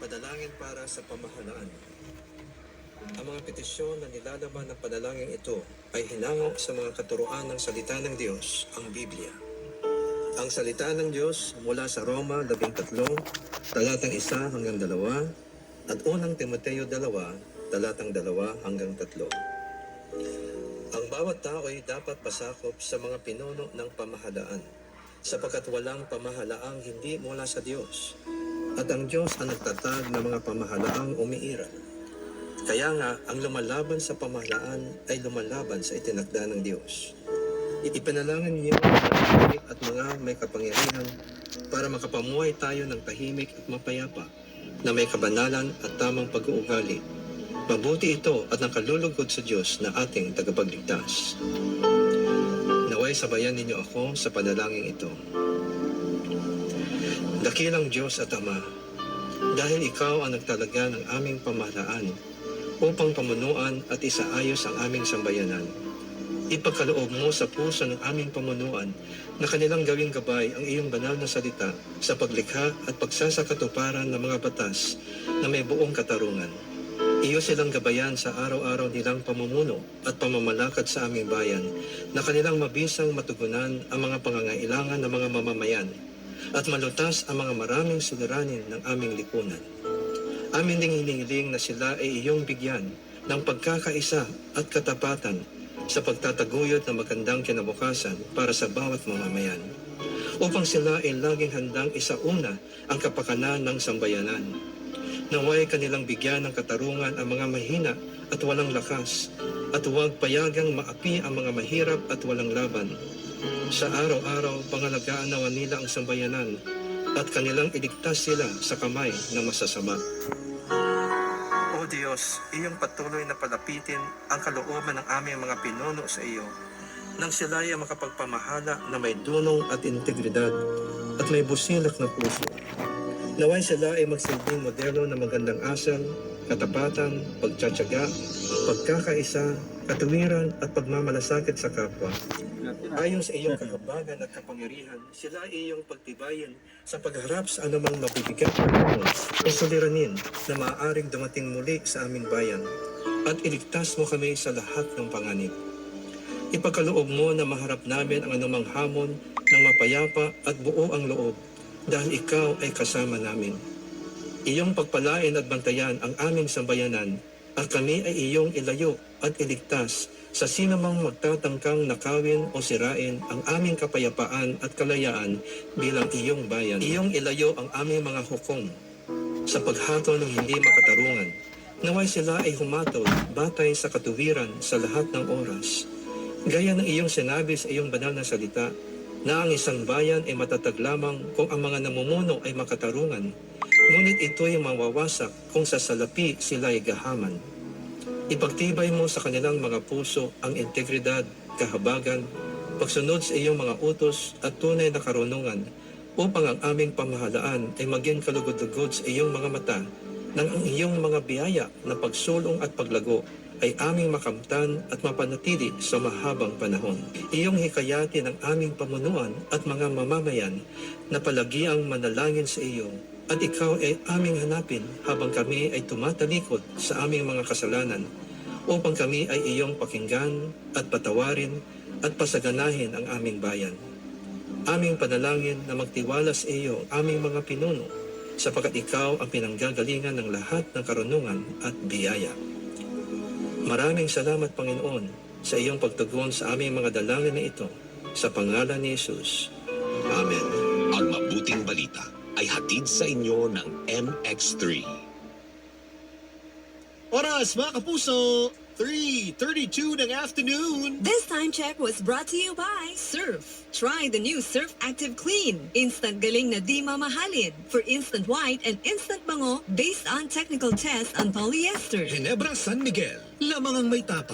Panalangin para sa pamahalaan. Ang mga petisyon na nilalaman ng panalangin ito ay hinango sa mga katuruan ng salita ng Diyos, ang Biblia. Ang salita ng Diyos mula sa Roma 13, talatang 1 hanggang 2, at unang Timoteo 2, talatang 2 hanggang 3. Ang bawat tao ay dapat pasakop sa mga pinuno ng pamahalaan, sapagkat walang pamahalaang hindi mula sa Diyos, at ang Diyos ang nagtatag ng mga pamahalaang umiiral. Kaya nga, ang lumalaban sa pamahalaan ay lumalaban sa itinakda ng Diyos. Ipanalangin niyo ang tahimik at mga may kapangyarihan para makapamuhay tayo ng tahimik at mapayapa na may kabanalan at tamang pag-uugali. Mabuti ito at nakalulugod sa Diyos na ating tagapagligtas. Naway sabayan ninyo ako sa panalangin ito. Dakilang Diyos at Ama, dahil Ikaw ang nagtalaga ng aming pamahalaan upang pamunuan at isaayos ang aming sambayanan, ipagkaloob mo sa puso ng aming pamunuan na kanilang gawing gabay ang iyong banal na salita sa paglikha at pagsasakatuparan ng mga batas na may buong katarungan. Iyo silang gabayan sa araw-araw nilang pamumuno at pamamalakad sa aming bayan na kanilang mabisang matugunan ang mga pangangailangan ng mga mamamayan at malutas ang mga maraming suliranin ng aming lipunan. Amin ding hinihiling na sila ay iyong bigyan ng pagkakaisa at katapatan sa pagtataguyod ng magandang kinabukasan para sa bawat mamamayan, upang sila ay laging handang isauna ang kapakanan ng sambayanan. Naway kanilang bigyan ng katarungan ang mga mahina at walang lakas, at huwag payagang maapi ang mga mahirap at walang laban. Sa araw-araw, pangalagaan nawa nila ang sambayanan at kanilang iligtas sila sa kamay ng masasama. O Diyos, iyong patuloy na palapitin ang kalooban ng aming mga pinuno sa iyo, nang sila ay makapagpamahala na may dunong at integridad at may busilak na puso. Naway sila ay magsilbing modelo ng magandang asal, katapatan, pagtsatsaga, pagkakaisa, katuwiran at pagmamalasakit sa kapwa. Ayon sa iyong kahabagan at kapangyarihan, sila ay iyong pagtibayin sa pagharap sa anumang mabibigat na hamon o suliranin na maaaring dumating muli sa aming bayan, at iligtas mo kami sa lahat ng panganib. Ipagkaloob mo na maharap namin ang anumang hamon ng mapayapa at buo ang loob, dahil ikaw ay kasama namin. Iyong pagpalain at bantayan ang aming sambayanan, at kami ay iyong ilayo at iligtas sa sinumang magtatangkang nakawin o sirain ang aming kapayapaan at kalayaan bilang iyong bayan. Iyong ilayo ang aming mga hukom sa paghatol ng hindi makatarungan. Naway sila ay humatol batay sa katuwiran sa lahat ng oras. Gaya ng iyong sinabi sa iyong banal na salita, na ang isang bayan ay matatag lamang kung ang mga namumuno ay makatarungan, ngunit ito'y mawawasak kung sa salapi sila ay gahaman. Ipagtibay mo sa kanilang mga puso ang integridad, kahabagan, pagsunod sa iyong mga utos at tunay na karunungan, upang ang aming pamahalaan ay maging kalugod-lugod sa iyong mga mata, nang ang iyong mga biyaya na pagsulong at paglago ay aming makamtan at mapanatili sa mahabang panahon. Iyong hikayatin ang aming pamunuan at mga mamamayan na palagiang manalangin sa iyo, at ikaw ay aming hanapin habang kami ay tumatalikod sa aming mga kasalanan, upang kami ay iyong pakinggan at patawarin at pasaganahin ang aming bayan. Aming panalangin na magtiwala sa iyo ang aming mga pinuno, sapagkat ikaw ang pinanggagalingan ng lahat ng karunungan at biyaya. Maraming salamat, Panginoon, sa iyong pagtugon sa aming mga dalangin na ito, sa pangalan ni Jesus. Amen. Ang mabuting balita ay hatid sa inyo ng MX3. Oras mga kapuso, 3:32 ng afternoon. This time check was brought to you by Surf. Try the new Surf Active Clean. Instant galing na di mamahalin. For instant white and instant bango based on technical tests on polyester. Ginebra San Miguel, lamang ang may tapa.